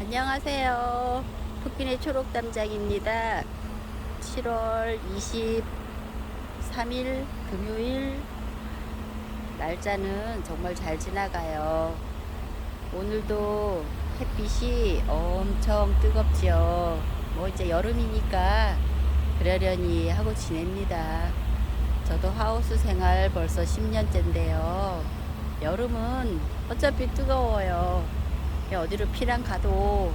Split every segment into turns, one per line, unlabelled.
안녕하세요. 토끼네 초록담장입니다. 7월 23일 금요일 날짜는 정말 잘 지나가요. 오늘도 햇빛이 엄청 뜨겁지요. 뭐 이제 여름이니까 그러려니 하고 지냅니다. 저도 하우스 생활 벌써 10년째인데요. 여름은 어차피 뜨거워요. 어디로 피랑 가도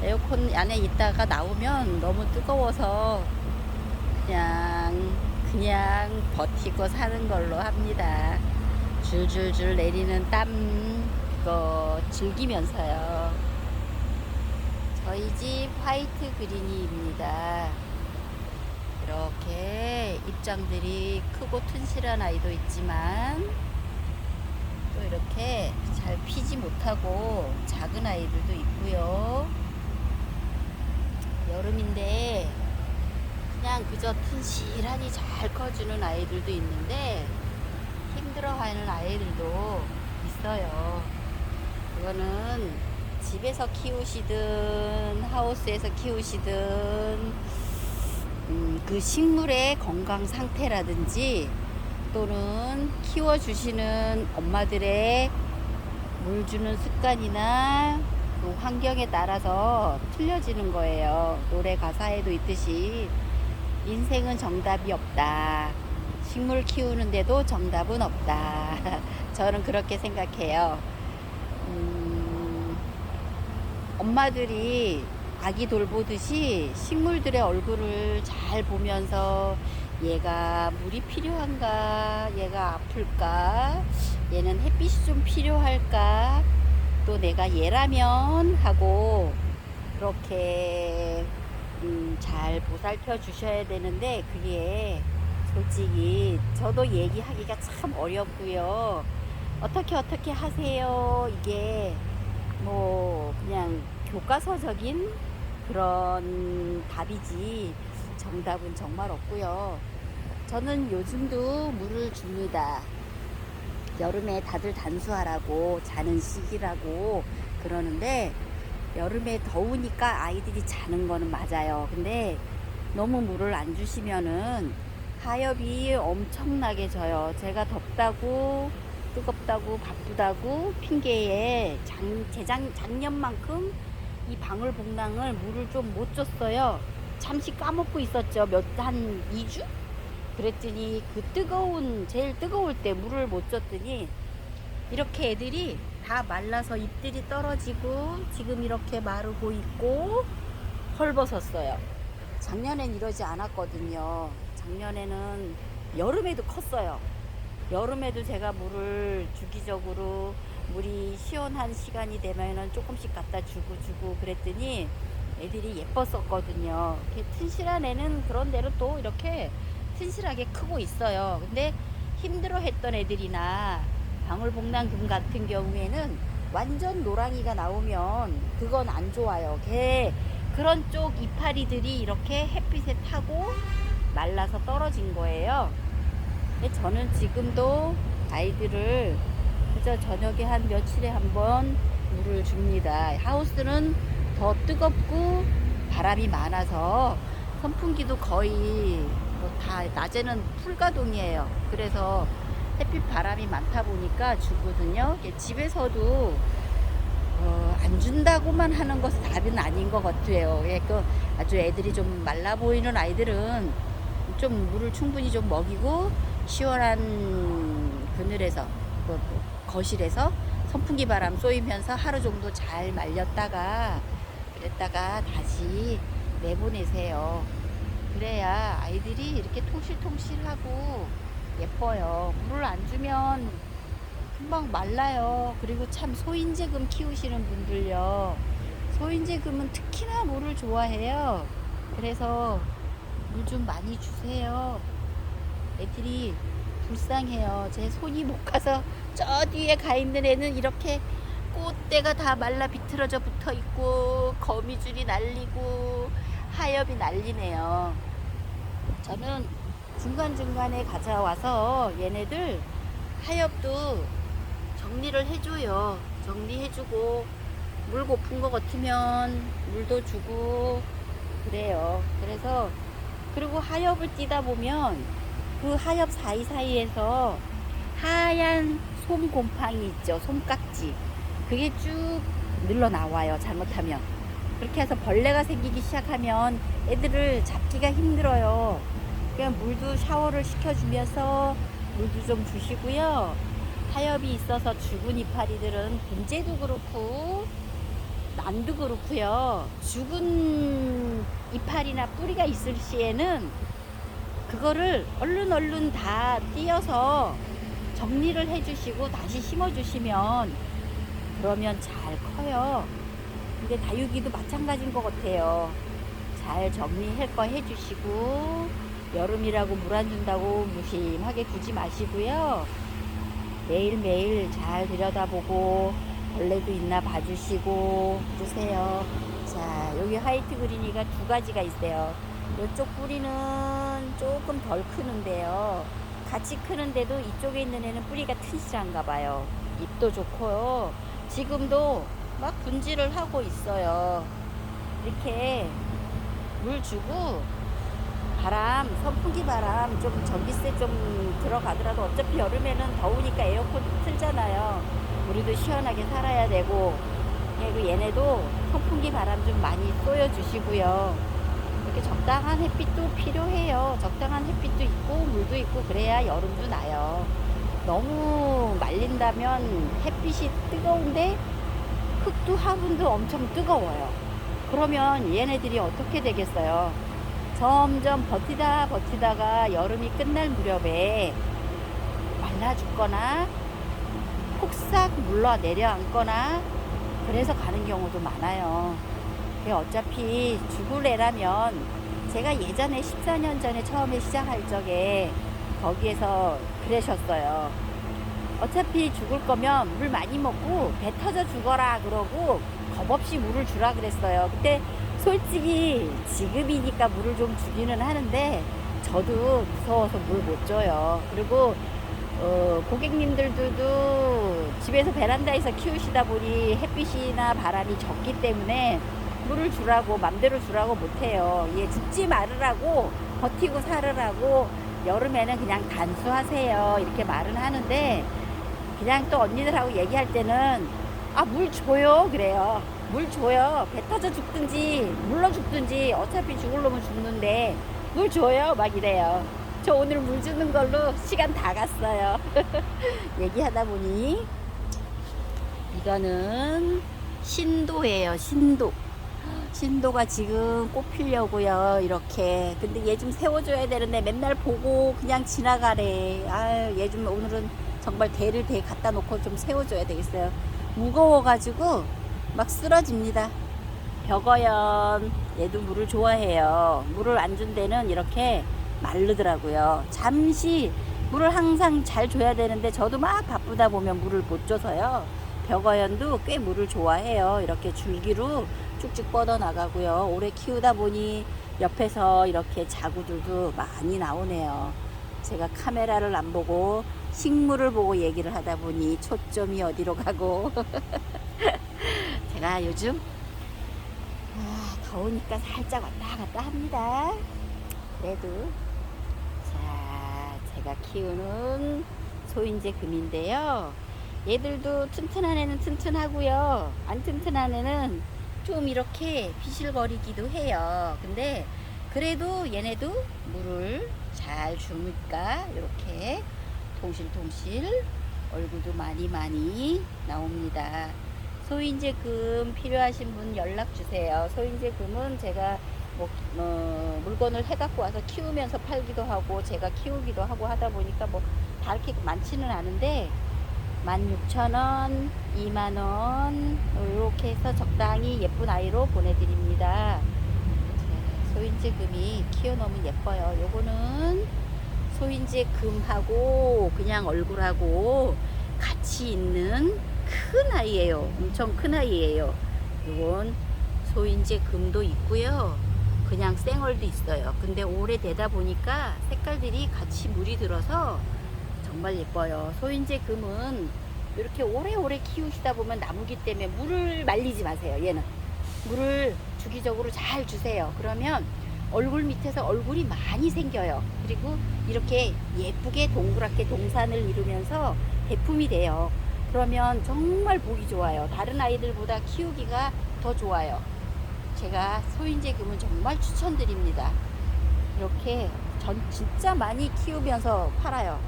에어컨 안에 있다가 나오면 너무 뜨거워서 그냥 버티고 사는 걸로 합니다. 줄줄줄 내리는 땀 그거 즐기면서요. 저희 집 화이트 그린이입니다. 이렇게 입장들이 크고 튼실한 아이도 있지만 또 이렇게 잘 피지 못하고 작은 아이들도 있고요. 여름인데 그냥 그저 튼실하니 잘 커주는 아이들도 있는데 힘들어하는 아이들도 있어요. 이거는 집에서 키우시든 하우스에서 키우시든 그 식물의 건강 상태라든지 또는 키워주시는 엄마들의 물 주는 습관이나 그 환경에 따라서 틀려지는 거예요. 노래 가사에도 있듯이 인생은 정답이 없다. 식물 키우는데도 정답은 없다. 저는 그렇게 생각해요. 엄마들이 아기 돌보듯이 식물들의 얼굴을 잘 보면서 얘가 물이 필요한가, 얘가 아플까, 얘는 햇빛이 좀 필요할까, 또 내가 얘라면 하고 그렇게 잘 보살펴 주셔야 되는데 그게 솔직히 저도 얘기하기가 참 어렵고요. 어떻게 하세요. 이게 뭐 그냥 교과서적인 그런 답이지 정답은 정말 없고요. 저는 요즘도 물을 줍니다. 여름에 다들 단수하라고 자는 시기라고 그러는데 여름에 더우니까 아이들이 자는 거는 맞아요. 근데 너무 물을 안 주시면은 하엽이 엄청나게 져요. 제가 덥다고 뜨겁다고 바쁘다고 핑계에 작년만큼 이 방울복랑을 물을 좀 못 줬어요. 잠시 까먹고 있었죠. 한 2주? 그랬더니 그 제일 뜨거울 때 물을 못 줬더니 이렇게 애들이 다 말라서 잎들이 떨어지고 지금 이렇게 마르고 있고 헐벗었어요. 작년엔 이러지 않았거든요. 작년에는 여름에도 컸어요. 여름에도 제가 물을 주기적으로 물이 시원한 시간이 되면은 조금씩 갖다 주고 그랬더니 애들이 예뻤었거든요. 이렇게 튼실한 애는 그런 대로 또 이렇게 튼실하게 크고 있어요. 근데 힘들어 했던 애들이나 방울복랑금 같은 경우에는 완전 노랑이가 나오면 그건 안 좋아요. 그런 쪽 이파리들이 이렇게 햇빛에 타고 말라서 떨어진 거예요. 근데 저는 지금도 아이들을 그저 저녁에 한 며칠에 한 번 물을 줍니다. 하우스는 더 뜨겁고 바람이 많아서 선풍기도 거의 다 낮에는 풀가동이에요. 그래서 햇빛 바람이 많다 보니까 주거든요. 집에서도 안 준다고만 하는 것은 답은 아닌 것 같아요. 아주 애들이 좀 말라 보이는 아이들은 좀 물을 충분히 좀 먹이고 시원한 그늘에서 거실에서 선풍기 바람 쏘이면서 하루 정도 잘 말렸다가 그랬다가 다시 내보내세요. 그래야 아이들이 이렇게 통실통실하고 예뻐요. 물을 안 주면 금방 말라요. 그리고 참 소인재금 키우시는 분들요. 소인재금은 특히나 물을 좋아해요. 그래서 물 좀 많이 주세요. 애들이 불쌍해요. 제 손이 못 가서 저 뒤에 가 있는 애는 이렇게 꽃대가 다 말라 비틀어져 붙어 있고 거미줄이 날리고 하엽이 날리네요. 저는 중간중간에 가져와서 얘네들 하엽도 정리를 해줘요. 정리해주고 물 고픈 것 같으면 물도 주고 그래요. 그래서 그리고 하엽을 띄다 보면 그 하엽 사이사이에서 하얀 솜곰팡이 있죠. 솜깍지. 그게 쭉 늘러나와요. 잘못하면. 그렇게 해서 벌레가 생기기 시작하면 애들을 잡기가 힘들어요. 그냥 물도 샤워를 시켜주면서 물도 좀 주시고요. 하엽이 있어서 죽은 이파리들은 분재도 그렇고 난도 그렇고요. 죽은 이파리나 뿌리가 있을 시에는 그거를 얼른 다 띄어서 정리를 해주시고 다시 심어주시면 그러면 잘 커요. 근데 다육이도 마찬가지인 것 같아요. 잘 정리할 거 해주시고 여름이라고 물 안 준다고 무심하게 두지 마시고요. 매일매일 잘 들여다보고 벌레도 있나 봐주시고 그러세요. 자, 여기 화이트 그린이가 두 가지가 있어요. 이쪽 뿌리는 조금 덜 크는데요. 같이 크는데도 이쪽에 있는 애는 뿌리가 튼실한가 봐요. 잎도 좋고요. 지금도 막 분질을 하고 있어요. 이렇게 물 주고 바람, 선풍기 바람 좀 전기세 좀 들어가더라도 어차피 여름에는 더우니까 에어컨 틀잖아요. 우리도 시원하게 살아야 되고. 그리고 얘네도 선풍기 바람 좀 많이 쏘여주시고요. 이렇게 적당한 햇빛도 필요해요. 적당한 햇빛도 있고 물도 있고 그래야 여름도 나요. 너무 말린다면 햇빛이 뜨거운데 흙도 화분도 엄청 뜨거워요. 그러면 얘네들이 어떻게 되겠어요? 점점 버티다가 여름이 끝날 무렵에 말라 죽거나 폭삭 물러 내려앉거나 그래서 가는 경우도 많아요. 어차피 죽을 애라면 제가 예전에 14년 전에 처음에 시작할 적에 거기에서 그러셨어요. 어차피 죽을 거면 물 많이 먹고 배 터져 죽어라 그러고 겁없이 물을 주라 그랬어요. 그때 솔직히 지금이니까 물을 좀 주기는 하는데 저도 무서워서 물 못 줘요. 그리고 고객님들도 집에서 베란다에서 키우시다 보니 햇빛이나 바람이 적기 때문에 물을 주라고 맘대로 주라고 못해요. 얘 죽지 말으라고 버티고 살으라고 여름에는 그냥 단수하세요 이렇게 말은 하는데 그냥 또 언니들하고 얘기할 때는 아, 물 줘요 그래요. 물 줘요. 배 터져 죽든지 물러 죽든지 어차피 죽을 놈은 죽는데 물 줘요 막 이래요. 저 오늘 물 주는 걸로 시간 다 갔어요. 얘기하다 보니 이거는 신도예요. 신도가 지금 꽃 피려고요. 이렇게. 근데 얘 좀 세워줘야 되는데 맨날 보고 그냥 지나가래. 아유, 얘 좀 오늘은 정말 대를 갖다 놓고 좀 세워줘야 되겠어요. 무거워가지고 막 쓰러집니다. 벽어연 얘도 물을 좋아해요. 물을 안 준 데는 이렇게 마르더라고요. 잠시 물을 항상 잘 줘야 되는데 저도 막 바쁘다 보면 물을 못 줘서요. 벽어연도 꽤 물을 좋아해요. 이렇게 줄기로 쭉쭉 뻗어나가고요. 오래 키우다 보니 옆에서 이렇게 자구들도 많이 나오네요. 제가 카메라를 안 보고 식물을 보고 얘기를 하다 보니 초점이 어디로 가고 제가 요즘 더우니까 살짝 왔다 갔다 합니다. 그래도 자, 제가 키우는 소인재 금인데요. 얘들도 튼튼한 애는 튼튼하고요. 안 튼튼한 애는 좀 이렇게 비실거리기도 해요. 근데 그래도 얘네도 물을 잘 주니까 이렇게 동실동실 얼굴도 많이 나옵니다. 소인재 금 필요하신 분 연락 주세요. 소인재 금은 제가 물건을 해갖고 와서 키우면서 팔기도 하고 제가 키우기도 하고 하다 보니까 다 이렇게 많지는 않은데 16,000원, 20,000원 이렇게 해서 적당히 예쁜 아이로 보내드립니다. 소인재 금이 키워놓으면 예뻐요. 요거는 소인재 금하고 그냥 얼굴하고 같이 있는 큰 아이예요. 엄청 큰 아이예요. 요건 소인재 금도 있고요. 그냥 생얼도 있어요. 근데 오래되다 보니까 색깔들이 같이 물이 들어서 정말 예뻐요. 소인재 금은 이렇게 오래오래 키우시다 보면 나무기 때문에 물을 말리지 마세요. 얘는 물을 주기적으로 잘 주세요. 그러면 얼굴 밑에서 얼굴이 많이 생겨요. 그리고 이렇게 예쁘게 동그랗게 동산을 이루면서 대품이 돼요. 그러면 정말 보기 좋아요. 다른 아이들보다 키우기가 더 좋아요. 제가 소인재 금은 정말 추천드립니다. 이렇게 전 진짜 많이 키우면서 팔아요.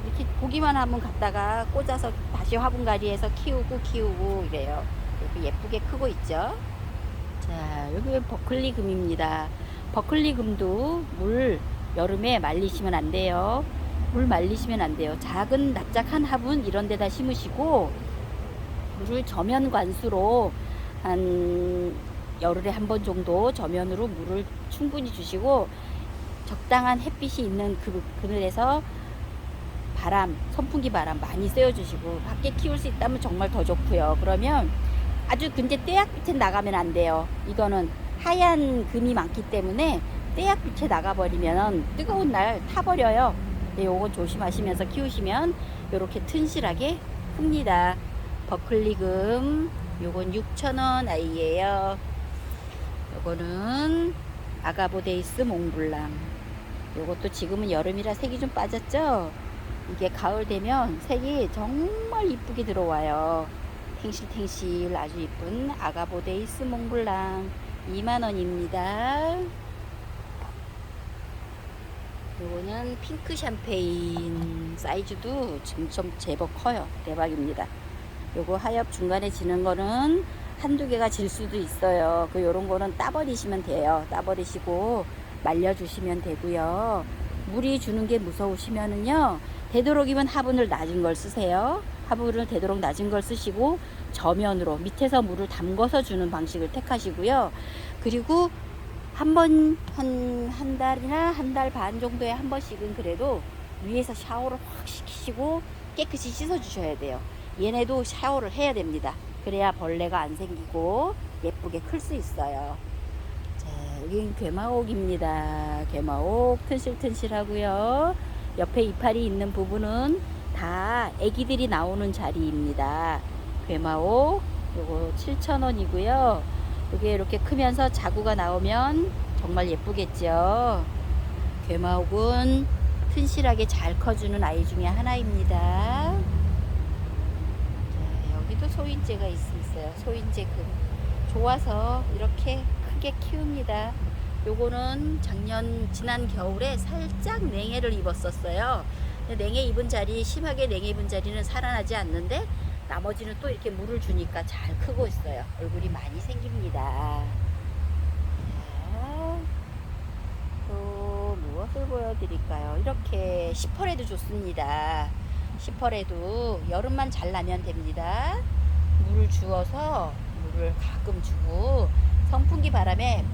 이렇게 보기만 하면 갖다가 꽂아서 다시 화분갈이해서 키우고 이래요. 이렇게 예쁘게 크고 있죠. 자, 여기 버클리 금입니다. 버클리 금도 물 여름에 말리시면 안 돼요. 물 말리시면 안 돼요. 작은 납작한 화분 이런 데다 심으시고 물을 저면 관수로 한 열흘에 한 번 정도 저면으로 물을 충분히 주시고 적당한 햇빛이 있는 그늘에서 바람, 선풍기 바람 많이 쐬어주시고 밖에 키울 수 있다면 정말 더 좋고요. 그러면 아주 근데 떼약빛에 나가면 안 돼요. 이거는 하얀 금이 많기 때문에 떼약빛에 나가버리면 뜨거운 날 타버려요. 네, 요건 조심하시면서 키우시면 요렇게 튼실하게 큽니다. 버클리금 요건 6,000원 아이예요. 요거는 아가보데이스 몽블랑. 요것도 지금은 여름이라 색이 좀 빠졌죠? 이게 가을 되면 색이 정말 이쁘게 들어와요. 탱실탱실 아주 이쁜 아가보데이스 몽블랑 2만원입니다. 요거는 핑크 샴페인. 사이즈도 지금 좀 제법 커요. 대박입니다. 요거 하엽 중간에 지는 거는 한두 개가 질 수도 있어요. 요런 거는 따버리시면 돼요. 따버리시고 말려주시면 되고요. 물이 주는 게 무서우시면은요, 되도록이면 화분을 낮은 걸 쓰세요. 화분을 되도록 낮은 걸 쓰시고 저면으로 밑에서 물을 담궈서 주는 방식을 택하시고요. 그리고 한 달이나 한 달 반 정도에 한 번씩은 그래도 위에서 샤워를 확 시키시고 깨끗이 씻어 주셔야 돼요. 얘네도 샤워를 해야 됩니다. 그래야 벌레가 안 생기고 예쁘게 클 수 있어요. 자, 여긴 괴마옥입니다. 괴마옥 튼실튼실하고요. 옆에 이파리 있는 부분은 다 애기들이 나오는 자리입니다. 괴마옥 요거 7,000원이고요. 이게 이렇게 크면서 자구가 나오면 정말 예쁘겠죠. 괴마옥은 튼실하게 잘 커주는 아이 중에 하나입니다. 자, 여기도 소인재가 있어요. 소인재 금 좋아서 이렇게 크게 키웁니다. 요거는 지난 겨울에 살짝 냉해를 입었었어요. 냉해 입은 자리, 심하게 냉해 입은 자리는 살아나지 않는데 나머지는 또 이렇게 물을 주니까 잘 크고 있어요. 얼굴이 많이 생깁니다. 자, 또 무엇을 보여드릴까요? 이렇게 시퍼레도 좋습니다. 시퍼레도 여름만 잘 나면 됩니다. 물을 주어서 물을 가끔 주고 선풍기 바람에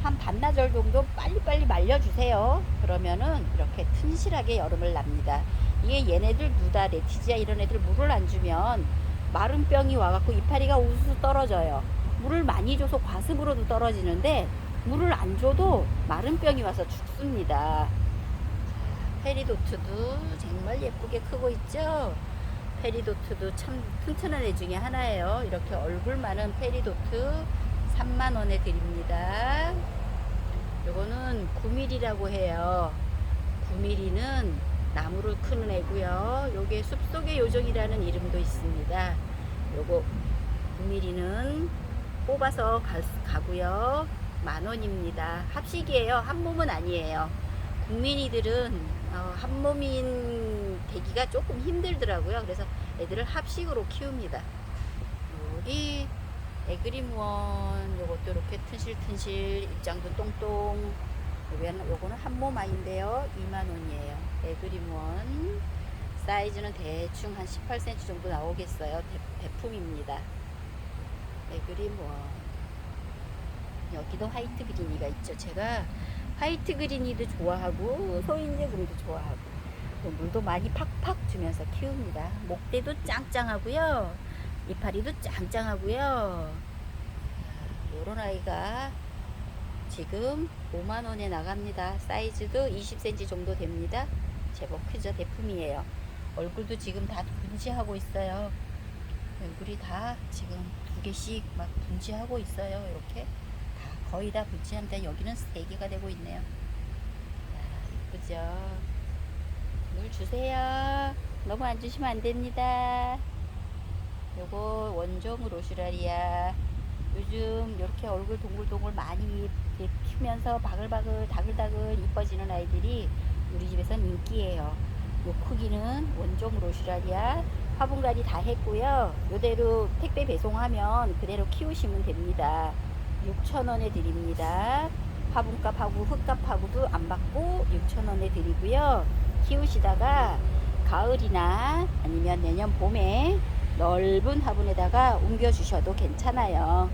한 반나절 정도 빨리빨리 말려주세요. 그러면은 이렇게 튼실하게 여름을 납니다. 이게 얘네들 누다 레티지아 이런 애들 물을 안 주면 마른 병이 와갖고 이파리가 우수수 떨어져요. 물을 많이 줘서 과습으로도 떨어지는데 물을 안 줘도 마른 병이 와서 죽습니다. 페리도트도 정말 예쁘게 크고 있죠. 페리도트도 참 튼튼한 애 중에 하나예요. 이렇게 얼굴 많은 페리도트 3만원에 드립니다. 요거는 9mm라고 해요. 9mm는 나무를 크는 애고요. 요게 숲속의 요정이라는 이름도 있습니다. 요거 9mm는 뽑아서 가고요. 10,000원입니다. 합식이에요. 한 몸은 아니에요. 국민이들은 한 몸인 되기가 조금 힘들더라고요. 그래서 애들을 합식으로 키웁니다. 여기 에그리무원 요것도 이렇게 튼실튼실 입장도 똥똥. 요거는 한 몸 아이인데요. 2만원이에요. 에그리무원 사이즈는 대충 한 18cm 정도 나오겠어요. 대품입니다. 에그리무원. 여기도 화이트 그린이가 있죠. 제가 화이트 그린이도 좋아하고 소인재 금도 좋아하고 또 물도 많이 팍팍 주면서 키웁니다. 목대도 짱짱하고요. 이파리도 짱짱하고요. 요런 아이가 지금 5만원에 나갑니다. 사이즈도 20cm 정도 됩니다. 제법 크죠. 대품이에요. 얼굴도 지금 다 분지하고 있어요. 얼굴이 다 지금 2개씩 막 분지하고 있어요. 이렇게 다 거의 다 분지한데 여기는 3개가 되고 있네요. 야, 이쁘죠? 물 주세요. 너무 안 주시면 안 됩니다. 요거 원종 로슈라리아. 요즘 이렇게 얼굴 동글동글 많이 피면서 바글바글 다글다글 이뻐지는 아이들이 우리 집에선 인기예요. 요 크기는 원종 로슈라리아. 화분갈이 다 했고요. 요대로 택배 배송하면 그대로 키우시면 됩니다. 6,000원에 드립니다. 화분값하고 흙값하고도 안 받고 6,000원에 드리고요. 키우시다가 가을이나 아니면 내년 봄에 넓은 화분에다가 옮겨 주셔도 괜찮아요.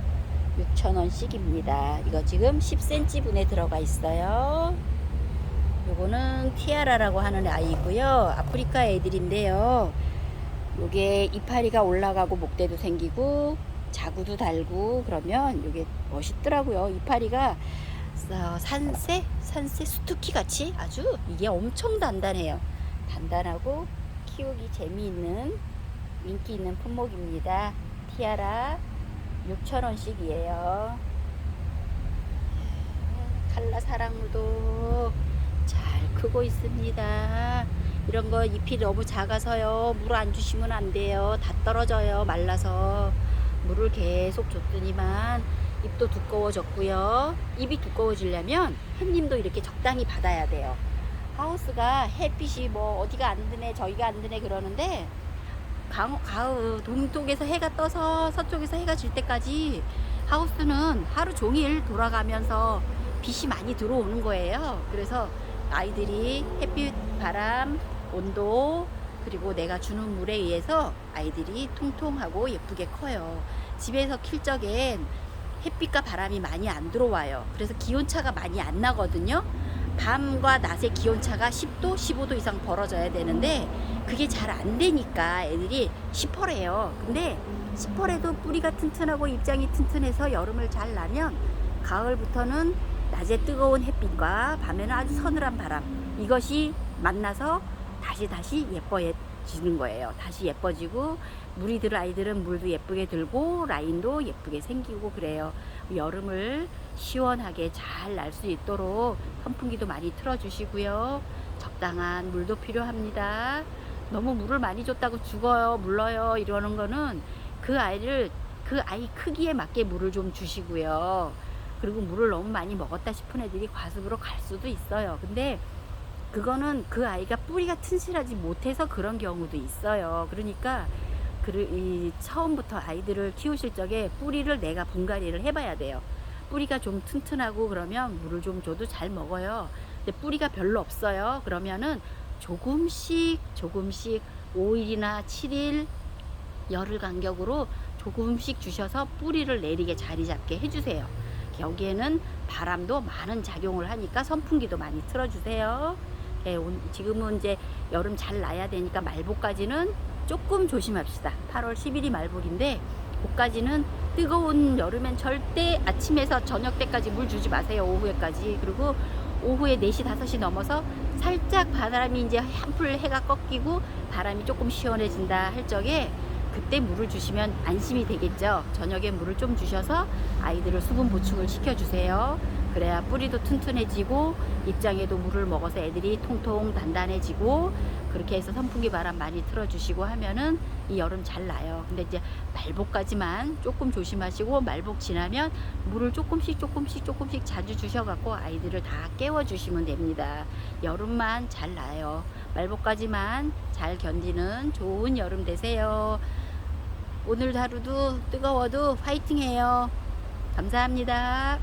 6,000원씩입니다. 이거 지금 10cm 분에 들어가 있어요. 요거는 티아라라고 하는 아이고요. 아프리카 애들인데요. 요게 이파리가 올라가고 목대도 생기고 자구도 달고 그러면 요게 멋있더라고요. 이파리가 산새 수투키 같이 아주 이게 엄청 단단해요. 단단하고 키우기 재미있는 인기 있는 품목입니다. 티아라 6,000원씩이에요. 칼라 사랑무도 잘 크고 있습니다. 이런 거 잎이 너무 작아서요. 물 안 주시면 안 돼요. 다 떨어져요. 말라서. 물을 계속 줬더니만 잎도 두꺼워졌고요. 잎이 두꺼워지려면 햇님도 이렇게 적당히 받아야 돼요. 하우스가 햇빛이 뭐 어디가 안 드네 저기가 안 드네 그러는데 가을 동쪽에서 해가 떠서 서쪽에서 해가 질 때까지 하우스는 하루 종일 돌아가면서 빛이 많이 들어오는 거예요. 그래서 아이들이 햇빛, 바람, 온도 그리고 내가 주는 물에 의해서 아이들이 통통하고 예쁘게 커요. 집에서 킬 적엔 햇빛과 바람이 많이 안 들어와요. 그래서 기온차가 많이 안 나거든요. 밤과 낮의 기온차가 10도, 15도 이상 벌어져야 되는데 그게 잘 안 되니까 애들이 시퍼래요. 근데 시퍼래도 뿌리가 튼튼하고 입장이 튼튼해서 여름을 잘 나면 가을부터는 낮에 뜨거운 햇빛과 밤에는 아주 서늘한 바람 이것이 만나서 다시 예뻐지는 거예요. 다시 예뻐지고 물이 들 아이들은 물도 예쁘게 들고 라인도 예쁘게 생기고 그래요. 여름을 시원하게 잘 날 수 있도록 선풍기도 많이 틀어주시고요. 적당한 물도 필요합니다. 너무 물을 많이 줬다고 죽어요, 물러요 이러는 거는 그 아이 크기에 맞게 물을 좀 주시고요. 그리고 물을 너무 많이 먹었다 싶은 애들이 과습으로 갈 수도 있어요. 근데 그거는 그 아이가 뿌리가 튼실하지 못해서 그런 경우도 있어요. 그러니까 처음부터 아이들을 키우실 적에 뿌리를 내가 분갈이를 해봐야 돼요. 뿌리가 좀 튼튼하고 그러면 물을 좀 줘도 잘 먹어요. 근데 뿌리가 별로 없어요. 그러면은 조금씩 5일이나 7일 열흘 간격으로 조금씩 주셔서 뿌리를 내리게 자리 잡게 해주세요. 여기에는 바람도 많은 작용을 하니까 선풍기도 많이 틀어주세요. 지금은 이제 여름 잘 나야 되니까 말복까지는 조금 조심합시다. 8월 10일이 말복인데 그까지는 뜨거운 여름엔 절대 아침에서 저녁 때까지 물 주지 마세요. 오후에까지. 그리고 오후에 4시 5시 넘어서 살짝 바람이 이제 한풀 해가 꺾이고 바람이 조금 시원해진다 할 적에 그때 물을 주시면 안심이 되겠죠. 저녁에 물을 좀 주셔서 아이들을 수분 보충을 시켜주세요. 그래야 뿌리도 튼튼해지고 입장에도 물을 먹어서 애들이 통통 단단해지고 그렇게 해서 선풍기 바람 많이 틀어주시고 하면은 이 여름 잘 나요. 근데 이제 말복까지만 조금 조심하시고 말복 지나면 물을 조금씩 자주 주셔갖고 아이들을 다 깨워주시면 됩니다. 여름만 잘 나요. 말복까지만 잘 견디는 좋은 여름 되세요. 오늘 하루도 뜨거워도 화이팅해요. 감사합니다.